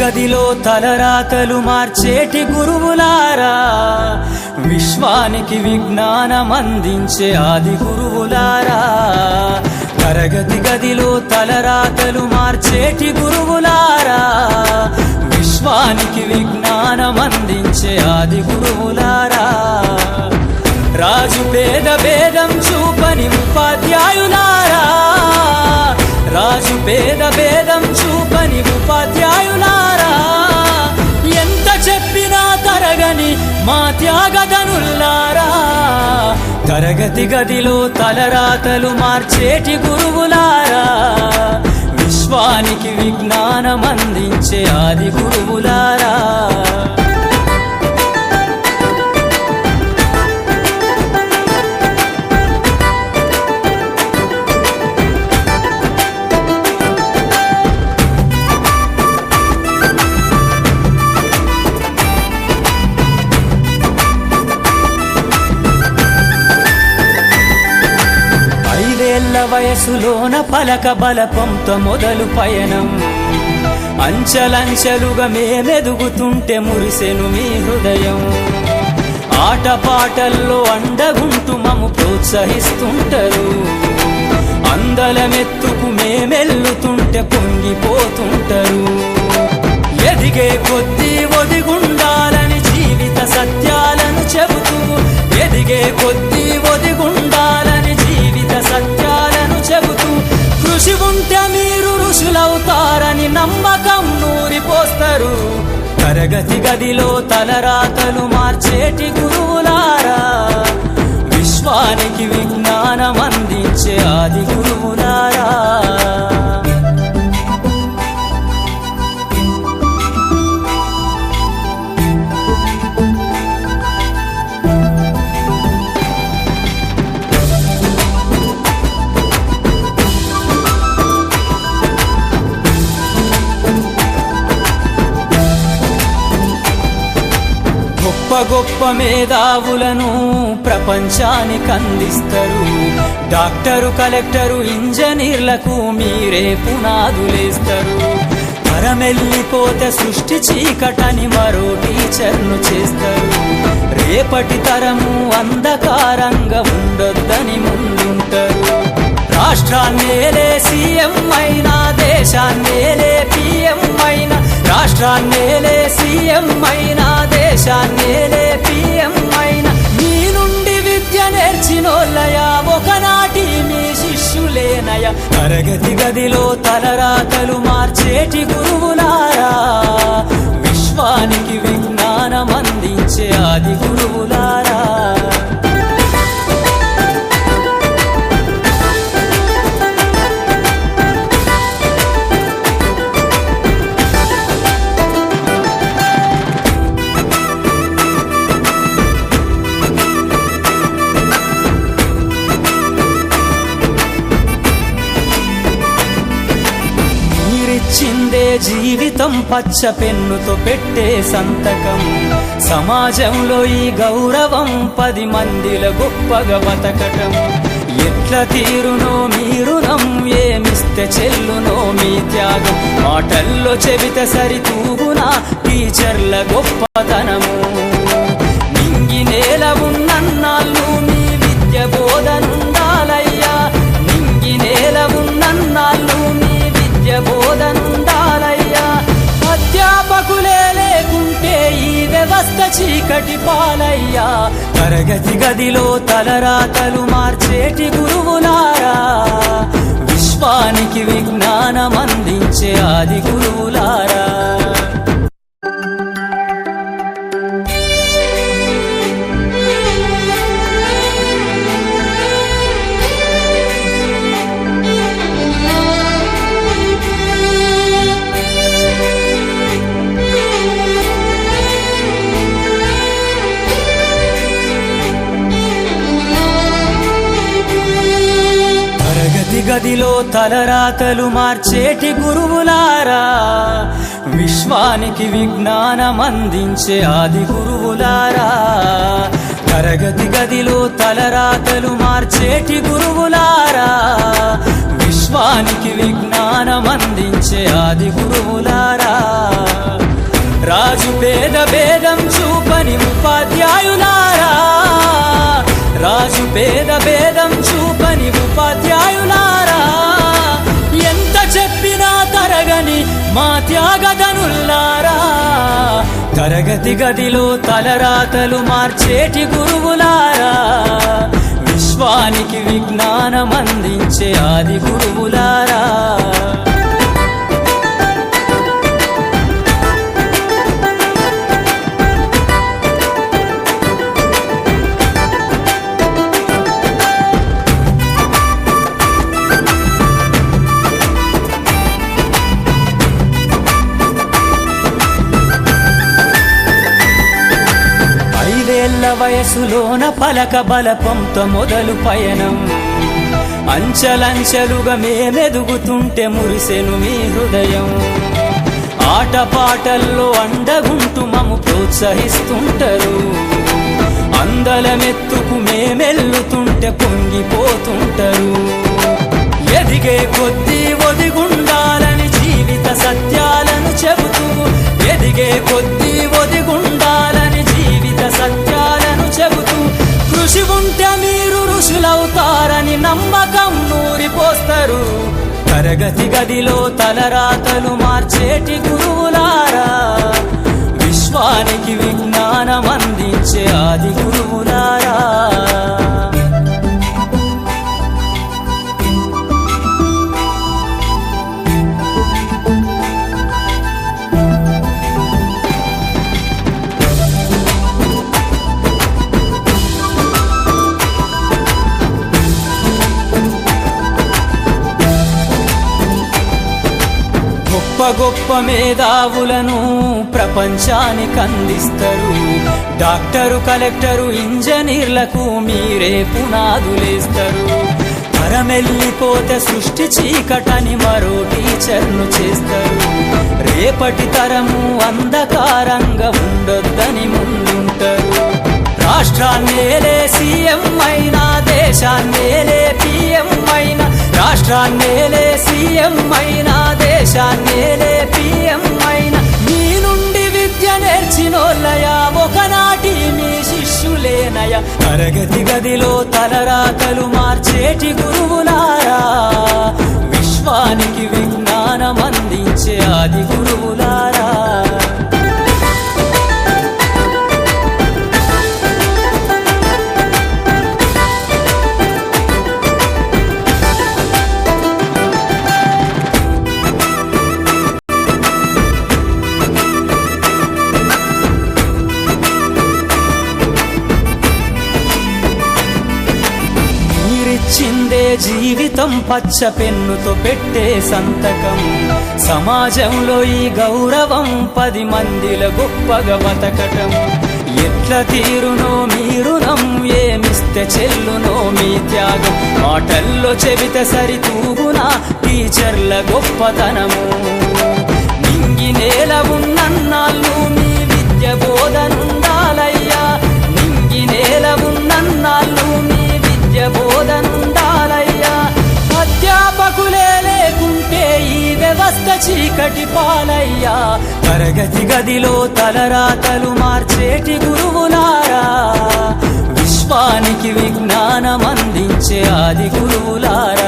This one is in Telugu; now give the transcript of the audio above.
గదిలో తలరాతలు మార్చేటి గురువులారా, విశ్వానికి విజ్ఞానం అందించే ఆది గురువులారా. తరగతి గదిలో తలరాతలు మార్చేటి గురువులారా, విశ్వానికి విజ్ఞానం అందించే ఆది గురువులారా. రాజు పేద భేదం చూపని ఉపాధ్యాయులారా, రాజు పేద భేదం చూపని ఉపాధ్యాయులారా. ఎంత చెప్పినా తరగని మా త్యాగధనుల్లారా, తరగతి గదిలో తలరాతలు మార్చేటి గురువులారా, విశ్వానికి విజ్ఞానం అందించే ఆది గురువులారా. వయసులోన పలక బలపంతో మొదలు పయనం, అంచలంచెలుగా మేమెదుగుతుంటే మురిసెను మీ హృదయం. ఆటపాటల్లో అండగుంటూ మమ్ము ప్రోత్సహిస్తుంటారు, అందలమెత్తుకు మేమెల్లుతుంటే పొంగిపోతుంటారు. ఎదిగే కొద్దీ ఒదిగుండాలని జీవిత సత్యాలను చెబుతూ, ఎదిగే కొద్దీ ఒదిగుండాలని జీవిత సత్యాలను చెబుతూ, కృషి ఉంటే మీరు ఋషులవుతారని నమ్మకం నూరిపోస్తారు. తరగతి గదిలో తలరాతలు మార్చేటి గురువులారా, విశ్వానికి విజ్ఞానం అందించే ఆది గురువులారా. గొప్ప గొప్ప మేధావులను ప్రపంచానికి అందిస్తారు. డాక్టరు, కలెక్టరు, ఇంజనీర్లకు మీరే పునాదులేస్తారు. తరమెల్లిపోతే సృష్టి చీకటని మరో టీచర్ను చేస్తారు. రేపటి తరము అంధకారంగా ఉండొద్దని ముందుంటారు. రాష్ట్రాన్నేలే సీఎం అయినా, దేశాన్నేలే పిఎం అయినా, రాష్ట్రాన్నేలే సీఎం అయినా, దేశాన్నేలే పిఎం అయినా, మీ నుండి విద్య నేర్చినోళ్ళయా, ఒకనాటి మీ శిష్యులేనయ. తరగతి గదిలో తలరాతలు మార్చేటి గురువులారా, విశ్వానికి విజ్ఞానం అందించే ఆది గురువులారా. చిందే జీవితం పచ్చ పెన్నుతో పెట్టే సంతకం, సమాజంలో ఈ గౌరవం 10 మందిల గొప్పగా బతకటం. ఎట్ల తీరునో మీ రుణం, ఏమిస్తే చెల్లునో మీ త్యాగం. మాటల్లో చెబితే సరితూగునా టీచర్ల గొప్పతనము. నింగి నేల ఉన్నన్నాళ్ళు మీ విద్య బోధనుండాలయ్యా, నింగి నేల ఉన్నన్నాళ్ళు మీ విద్య బోధనుండాలయ్యా. అధ్యాపకులే లేకుంటే ఈ వ్యవస్థ చీకటి పాలయ్యా. తరగతి గదిలో తలరాతలు మార్చేటి గురువులారా, విశ్వానికి విజ్ఞానం అందించే ఆది గురువులారా. గదిలో తలరాతలు మార్చేటి గురువులారా, విశ్వానికి విజ్ఞానం అందించే ఆది గురువులారా. తరగతి గదిలో తలరాతలు మార్చేటి గురువులారా, విశ్వ విశ్వానికి విజ్ఞానం అందించే ఆది గురువులారా, రాజు పేద భేదం చూపని ఉపాధ్యాయులారా, రాజు పేద భేదం చూపని ఉపాధ్యాయులారా, ఎంత చెప్పినా తరగని మా త్యాగధనుల్లారా, తరగతి గదిలో తలరాతలు మార్చేటి గురువులారా, విశ్వానికి విజ్ఞానం అందించే ఆది గురువులారా. వయసులోన పలక బలపంతో మొదలు పయనం, అంచలంచెలుగా మేమెదుగుతుంటే మురిసెను మీ హృదయం, ఆటపాటల్లో అండగుంటూ మము ప్రోత్సహిస్తుంటారు, అందలమెత్తుకు మేమెల్లుతుంటే పొంగిపోతుంటారు, ఎదిగే కొద్దీ ఒదిగుండాలని జీవిత సత్యాలను చెబుతూ, ఎదిగే కొద్దీ ఒదిగుండాలని జీవిత సత్యాలను చెబుతూ, కృషి ఉంటే మీరు ఋషులవుతారని నమ్మకం నూరిపోస్తారు, తరగతి గదిలో తలరాతలు మార్చేటి గురువులారా, విశ్వానికి విజ్ఞానం అందించే ఆది గురువులారా. గొప్ప గొప్ప మేధావులను ప్రపంచానికి అందిస్తారు, డాక్టరు కలెక్టరు ఇంజనీర్లకు మీరే పునాదులేస్తారు, తరమెల్లిపోతే సృష్టి చీకటని మరో టీచర్ను చేస్తారు, రేపటి తరము అంధకారంగా ఉండొద్దని ముందుంటారు, రాష్ట్రాన్నేలే సీఎం అయినా, దేశాన్నేలే పిఎం అయినా, రాష్ట్రాన్నేలే సీఎం అయినా, దేశాన్నేలే పిఎం అయినా, మీ నుండి విద్య నేర్చినోళ్ళయా, ఒకనాటి మీ శిష్యులేనయ, తరగతి గదిలో తలరాతలు మార్చేటి గురువులారా, విశ్వానికి విజ్ఞానం అందించే ఆది గురువులారా. చిందే జీవితం పచ్చ పెన్నుతో పెట్టే సంతకం, సమాజంలో ఈ గౌరవం 10 మందిల గొప్పగా బతకటం, ఎట్ల తీరునో మీ రుణం, ఏమిస్తే చెల్లునో మీ త్యాగం, మాటల్లో చెబితే సరితూగునా టీచర్ల గొప్పతనము, నింగి నేల ఉన్నన్నాళ్ళు మీ విద్య బోధనుండాలయ్యా, నింగి నేల ఉన్నన్నాళ్ళు మీ విద్య బోధనుండాలయ్యా, అధ్యాపకులే లేకుంటే ఈ వ్యవస్థ చీకటి పాలయ్యా, తరగతి గదిలో తలరాతలు మార్చేటి గురువులారా, విశ్వానికి విజ్ఞానం అందించే ఆది గురువులారా.